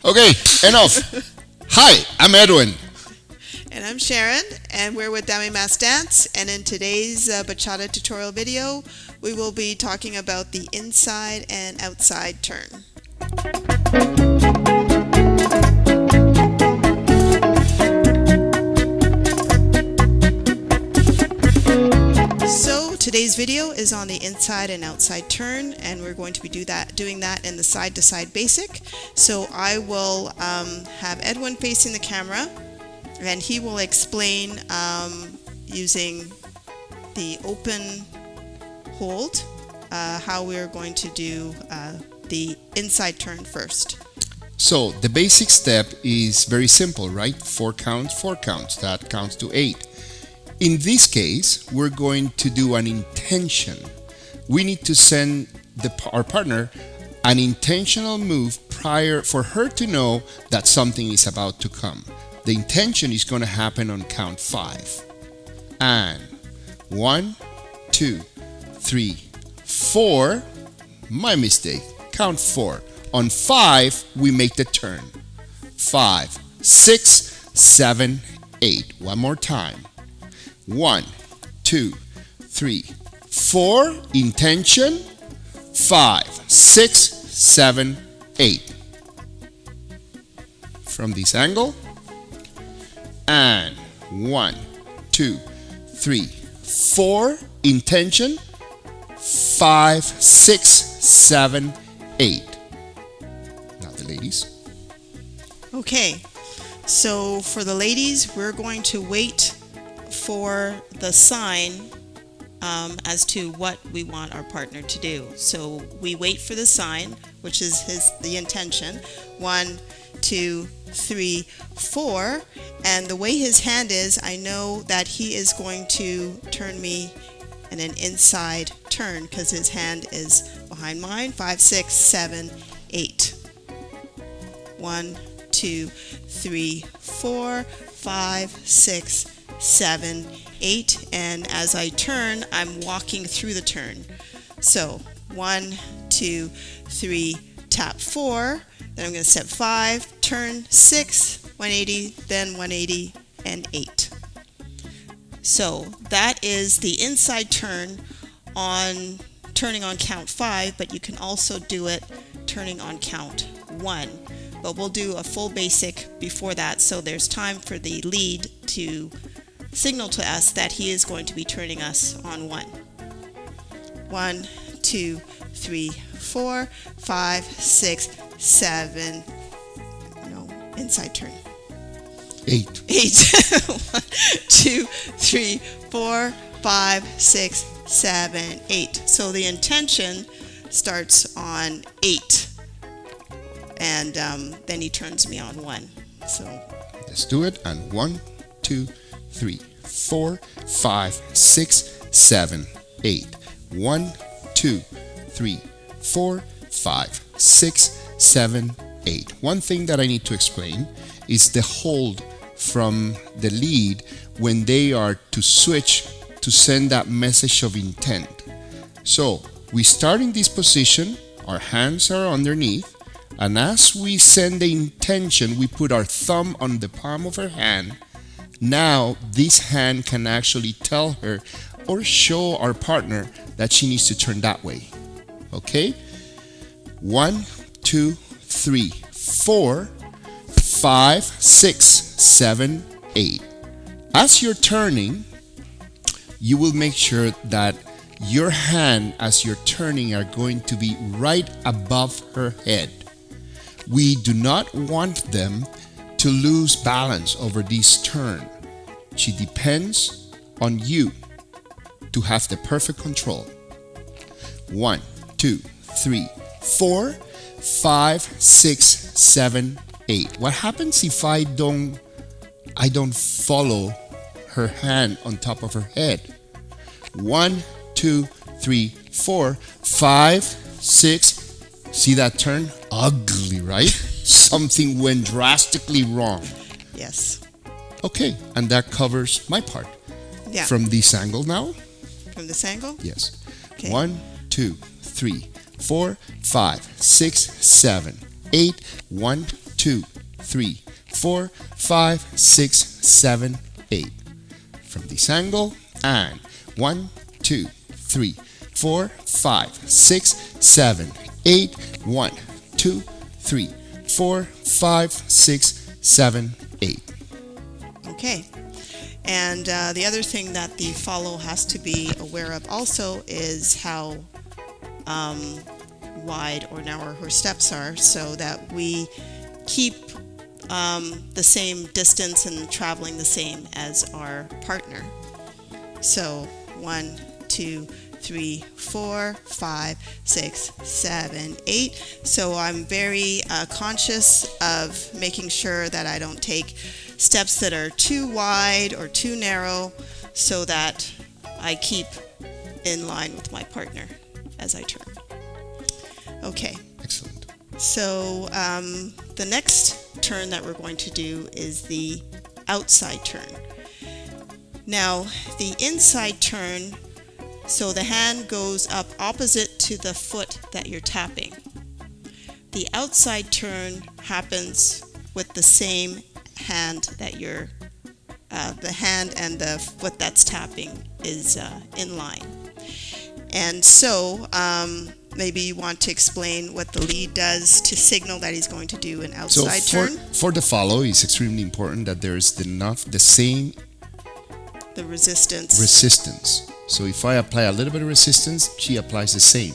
Okay, enough. Hi, I'm Edwin. And I'm Sharon, and we're with Dami Mass Dance. And in today's Bachata tutorial video, we will be talking about the inside and outside turn. So today's video is on the inside and outside turn, and we're going to be doing that in the side-to-side basic. So I will have Edwin facing the camera, and he will explain using the open hold how we're going to do the inside turn first. So the basic step is very simple, right? 4 counts, 4 counts. That counts to 8. In this case, we're going to do an intention. We need to send our partner an intentional move prior for her to know that something is about to come. The intention is going to happen on count 5. And 1, 2, 3, 4. My mistake. Count 4. On 5, we make the turn. 5, 6, 7, 8. One more time. 1, 2, 3, 4. Intention. 5, 6, 7, 8. From this angle. And 1, 2, 3, 4. Intention. 5, 6, 7, 8. Now the ladies. Okay, so for the ladies, we're going to wait for the sign as to what we want our partner to do. So we wait for the sign, which is the intention. 1, 2, 3, 4. And the way his hand is, I know that he is going to turn me in an inside turn because his hand is behind mine. 5, 6, 7, 8. 1, 2, 3, 4, 5, 6, 7, 8. And as I turn, I'm walking through the turn. So 1, 2, 3, tap 4. Then I'm going to step 5, turn 6, 180, then 180, and 8. So that is the inside turn on turning on count 5, but you can also do it turning on count 1. But we'll do a full basic before that, so there's time for the lead to signal to us that he is going to be turning us on 1. 1, 2, 3, 4, 5, 6, 7. No, inside turn. 8. 8. 1, 2, 3, 4, 5, 6, 7, 8. So the intention starts on 8. And then he turns me on 1. So Let's do it. And 1, 2, 3, 4, 5, 6, 7, 8. 1, 2, 3, 4, 5, 6, 7, 8. One thing that I need to explain is the hold from the lead when they are to switch to send that message of intent. So we start in this position, our hands are underneath, and as we send the intention, we put our thumb on the palm of her hand. Now this hand can actually tell her or show our partner that she needs to turn that way. Okay? 1, 2, 3, 4, 5, 6, 7, 8. As you're turning, you will make sure that your hand as you're turning are going to be right above her head. We do not want them to lose balance over this turn. She depends on you to have the perfect control. 1, 2, 3, 4, 5, 6, 7, 8. What happens if I don't follow her hand on top of her head? 1, 2, 3, 4, 5, 6. See that turn? Ugly, right? Something went drastically wrong. yes. Okay, and that covers my part. Yeah. From this angle now? From this angle? Yes. Okay. 1, 2, 3, 4, 5, 6, 7, 8. 1, 2, 3, 4, 5, 6, 7, 8. From this angle, and 1, 2, 3, 4, 5, 6, 7, 8. 1, 2, 3, 4, 5, 6, 7, 8. Okay. And the other thing that the follow has to be aware of also is how wide or narrow her steps are, so that we keep the same distance and traveling the same as our partner. So 1, 2, 3, 4, 5, 6, 7, 8. So I'm very conscious of making sure that I don't take steps that are too wide or too narrow, so that I keep in line with my partner as I turn. Okay. Excellent. So the next turn that we're going to do is the outside turn. Now, the inside turn, so the hand goes up opposite to the foot that you're tapping. The outside turn happens with the same hand that you're, the hand and the foot that's tapping is in line. And so maybe you want to explain what the lead does to signal that he's going to do an outside turn. For the follow, it's extremely important that there's the same resistance. So if I apply a little bit of resistance, she applies the same.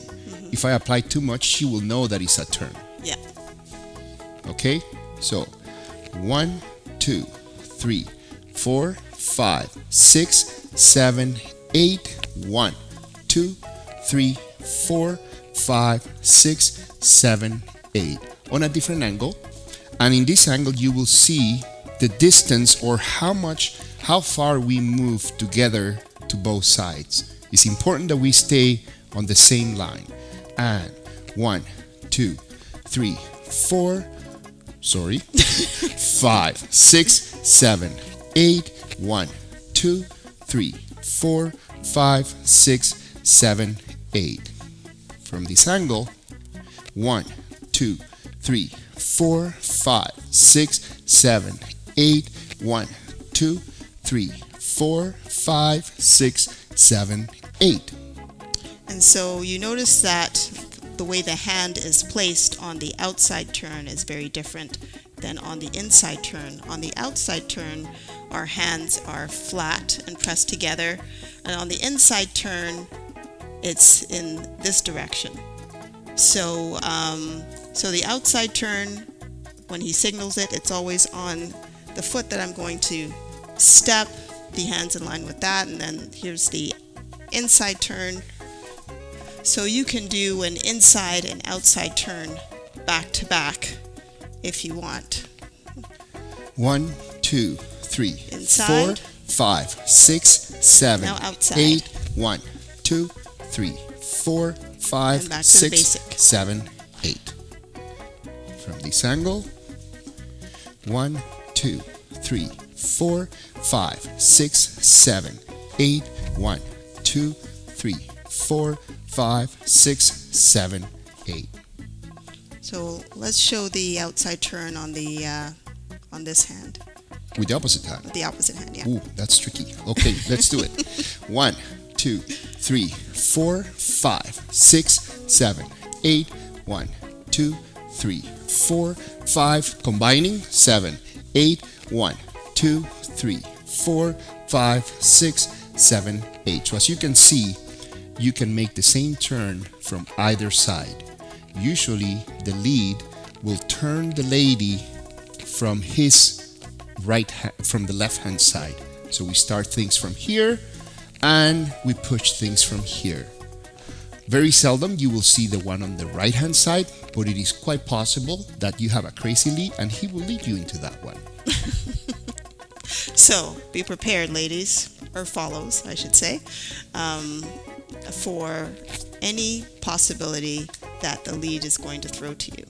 If I apply too much, she will know that it's a turn. Yeah. Okay? So 1, 2, 3, 4, 5, 6, 7, 8. 1, 2, 3, 4, 5, 6, 7, 8 on a different angle. And in this angle, you will see the distance, or how far we move together to both sides. It's important that we stay on the same line. And 1, 2, 3, 4, 5, 6, 7, 8. 1, 2, 3, 4, 5, 6, 7, 8. From this angle, 1, 2, 3, 4, 5, 6, 7, 8. 1, 2, 3, 4, 5, 6, 7, 8. And so you notice that the way the hand is placed on the outside turn is very different than on the inside turn. On the outside turn, our hands are flat and pressed together, and on the inside turn, it's in this direction. So, so the outside turn, when he signals it, it's always on the foot that I'm going to step, the hands in line with that, and then here's the inside turn. So you can do an inside and outside turn back to back if you want. 1, 2, 3, Inside. 4, 5, 6, 7, Now outside. 8. 1, 2, 3, 4, 5, And back to the 6, basic. 7, 8. From this angle, 1, 2, 3, 4, 5, 6, 7, 8. 1, 2, 3, 4, 5, 6, 7, 8. So let's show the outside turn on the on this hand, With the opposite hand. the opposite hand. Yeah. Ooh, that's tricky. Okay, let's do it. 1, 2, 3, 4, 5, 6, 7, 8. 1, 2, 3, 4, 5. Combining 7, 8. 1, 2, 3, 4, 5, 6, 7, 8. So as you can see, you can make the same turn from either side. Usually, the lead will turn the lady from from the left hand side. So we start things from here and we push things from here. Very seldom you will see the one on the right hand side, but it is quite possible that you have a crazy lead and he will lead you into that one. So be prepared, ladies, or follows, I should say, for any possibility that the lead is going to throw to you.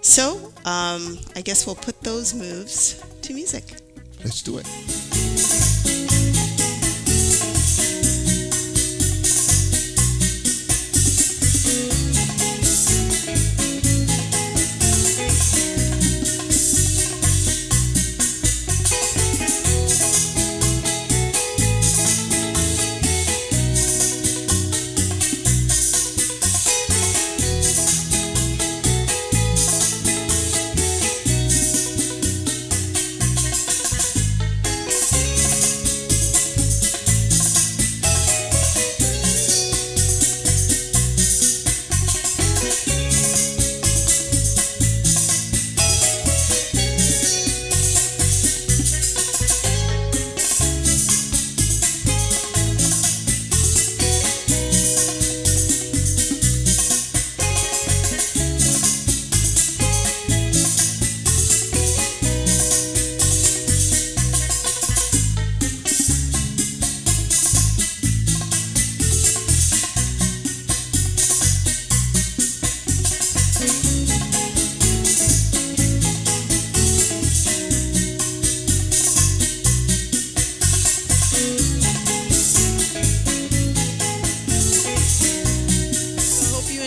So I guess we'll put those moves to music. Let's do it.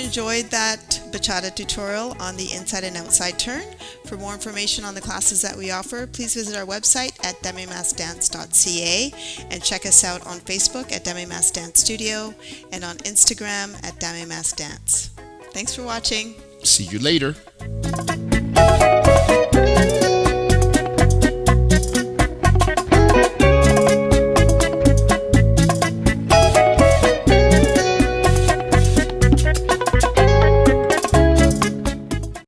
enjoyed that bachata tutorial on the inside and outside turn. For more information on the classes that we offer, please visit our website at damimasdance.ca and check us out on Facebook at Damimas Dance Studio and on Instagram at Damimas Dance. Thanks for watching. See you later.